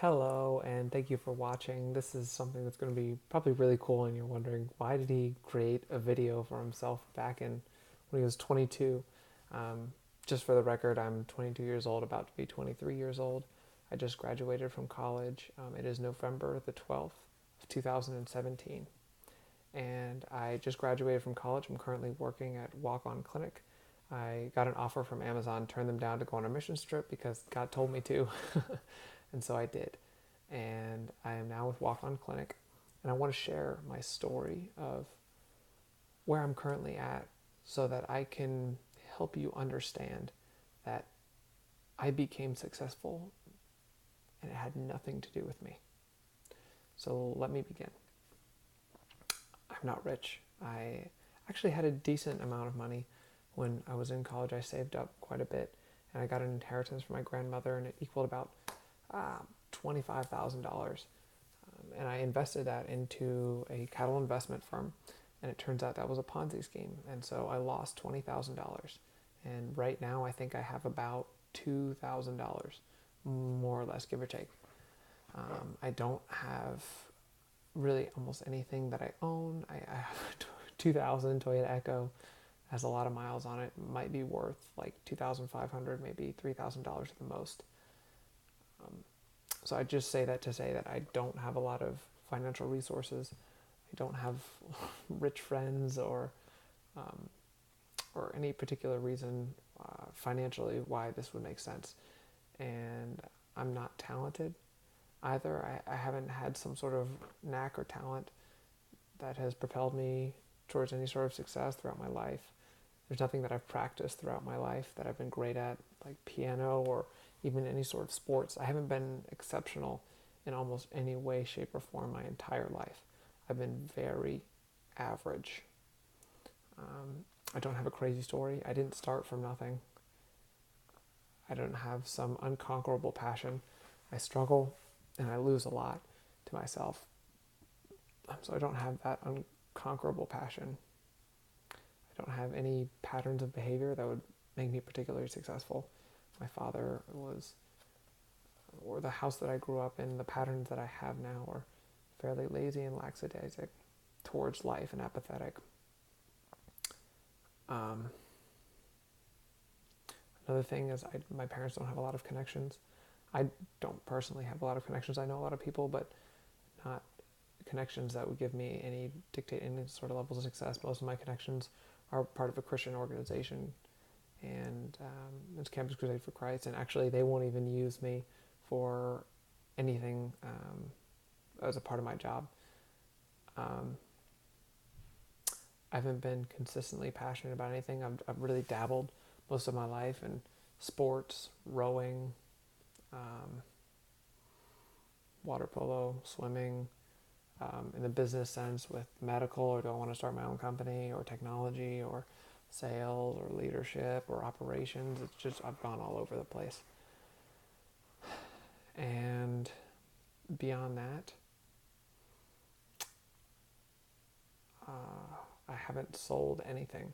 Hello, and thank you for watching. This is something that's going to be probably really cool, and you're wondering why did he create a video for himself back in when he was 22? Um, just for the record, I'm 22 years old, about to be 23 years old. I just graduated from college. It is November the 12th of 2017, and I just graduated from college. I'm currently working at Walk On Clinic. I got an offer from Amazon, turned them down to go on a mission trip because God told me to, and so I did. And I am now with Walk On Clinic, and I want to share my story of where I'm currently at so that I can help you understand that I became successful and it had nothing to do with me. So let me begin. I'm not rich. I actually had a decent amount of money when I was in college. I saved up quite a bit, and I got an inheritance from my grandmother, and it equaled about $25,000. And I invested that into a cattle investment firm, and it turns out that was a Ponzi scheme, and so I lost $20,000. And right now, I think I have about $2,000, more or less, give or take. I don't have really almost anything that I own. I have a 2000 Toyota Echo, has a lot of miles on it. Might be worth like 2,500, maybe $3,000 at the most. So I just say that to say that I don't have a lot of financial resources. I don't have rich friends um, or any particular reason financially why this would make sense. And I'm not talented either. I haven't had some sort of knack or talent that has propelled me towards any sort of success throughout my life. There's nothing that I've practiced throughout my life that I've been great at, like piano or even any sort of sports. I haven't been exceptional in almost any way, shape, or form my entire life. I've been very average. I don't have a crazy story. I didn't start from nothing. I don't have some unconquerable passion. I struggle and I lose a lot to myself. So I don't have that unconquerable passion. I don't have any patterns of behavior that would make me particularly successful. My father was, or the house that I grew up in, the patterns that I have now are fairly lazy and lackadaisic towards life and apathetic. Um, Another thing is my parents don't have a lot of connections. I don't personally have a lot of connections. I know a lot of people, but not connections that would give me any dictate any sort of levels of success. Most of my connections are part of a Christian organization, and it's Campus Crusade for Christ. And actually, they won't even use me for anything as a part of my job. Um, I haven't been consistently passionate about anything. I've really dabbled most of my life in sports, rowing, um, water polo, swimming, in the business sense with medical, or do I want to start my own company, or technology, or sales, or leadership, or operations. It's just, I've gone all over the place. And beyond that, I haven't sold anything.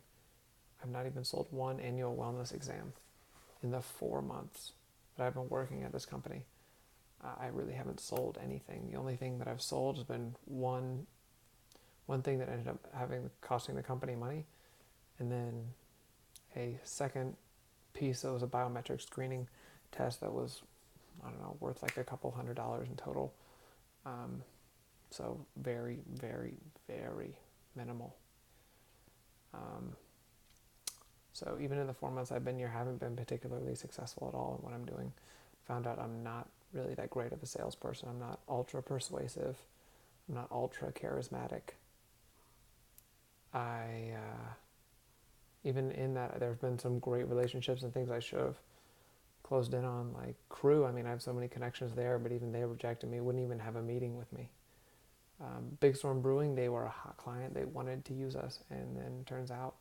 I've not even sold one annual wellness exam in the 4 months that I've been working at this company. I really haven't sold anything. The only thing that I've sold has been one thing that ended up costing the company money, and then a second piece that was a biometric screening test that was, I don't know, worth like a couple $100 in total. So very, very, very minimal. Um, so even in the 4 months I've been here, I haven't been particularly successful at all in what I'm doing. Found out I'm not really that great of a salesperson. I'm not ultra persuasive. I'm not ultra charismatic. I even in that, there have been some great relationships and things I should have closed in on, like Crew. I mean, I have so many connections there, but even they rejected me, wouldn't even have a meeting with me. Big Storm Brewing, they were a hot client. They wanted to use us, and then it turns out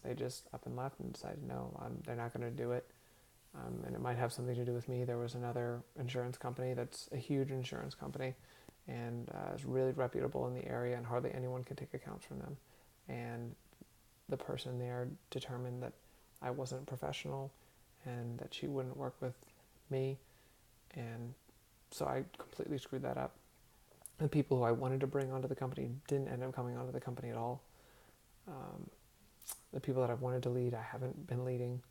they just up and left and decided no, they're not going to do it. And it might have something to do with me. There was another insurance company that's a huge insurance company, and is really reputable in the area, and hardly anyone can take accounts from them. And the person there determined that I wasn't professional and that she wouldn't work with me, And so I completely screwed that up. The people who I wanted to bring onto the company didn't end up coming onto the company at all. The people that I've wanted to lead, I haven't been leading.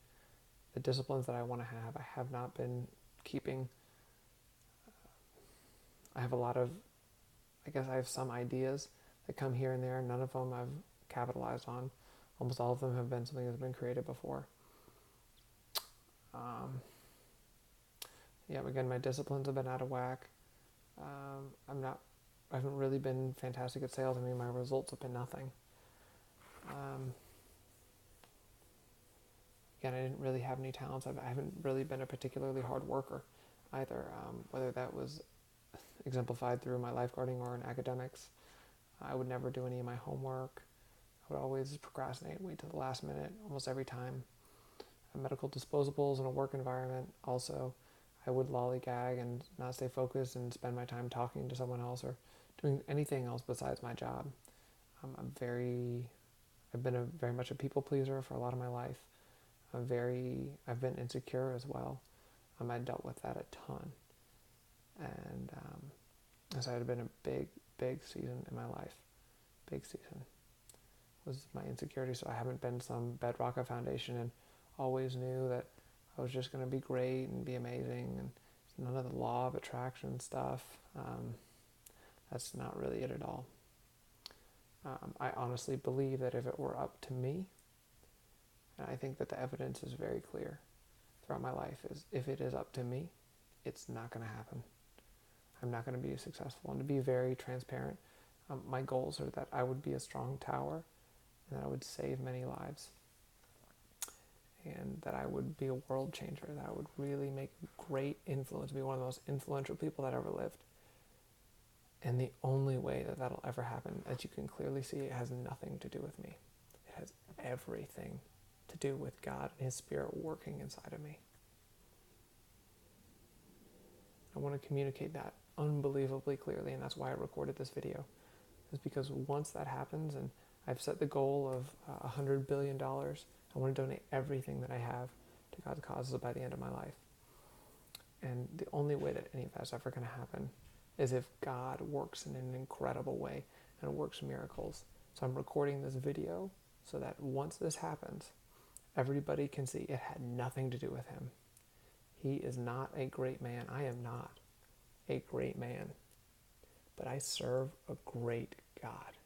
The disciplines that I want to have, I have not been keeping. I have a lot of, I guess I have some ideas that come here and there. None of them I've capitalized on. Almost all of them have been something that's been created before. Yeah, again, my disciplines have been out of whack. I haven't really been fantastic at sales. I mean, my results have been nothing. Again, I didn't really have any talents. I haven't really been a particularly hard worker either, whether that was exemplified through my lifeguarding or in academics. I would never do any of my homework. I would always procrastinate, wait till the last minute, almost every time. Medical disposables in a work environment, also, I would lollygag and not stay focused and spend my time talking to someone else or doing anything else besides my job. I've been very much a people pleaser for a lot of my life. I've been insecure as well. I dealt with that a ton. And so it had been a big season in my life. Big season was my insecurity. So I haven't been some bedrock of foundation and always knew that I was just going to be great and be amazing. And none of the law of attraction stuff. That's not really it at all. I honestly believe that if it were up to me, and I think that the evidence is very clear throughout my life, is if it is up to me, it's not going to happen. I'm not going to be successful. And to be very transparent, my goals are that I would be a strong tower and that I would save many lives and that I would be a world changer, that I would really make great influence, be one of the most influential people that ever lived. And the only way that that'll ever happen, as you can clearly see, it has nothing to do with me. It has everything to do with God and His Spirit working inside of me. I want to communicate that unbelievably clearly, and that's why I recorded this video. Is because once that happens, and I've set the goal of $100 billion, I want to donate everything that I have to God's causes by the end of my life. And the only way that any of that's ever going to happen is if God works in an incredible way and works miracles. So I'm recording this video so that once this happens, everybody can see it had nothing to do with him. He is not a great man. I am not a great man. But I serve a great God.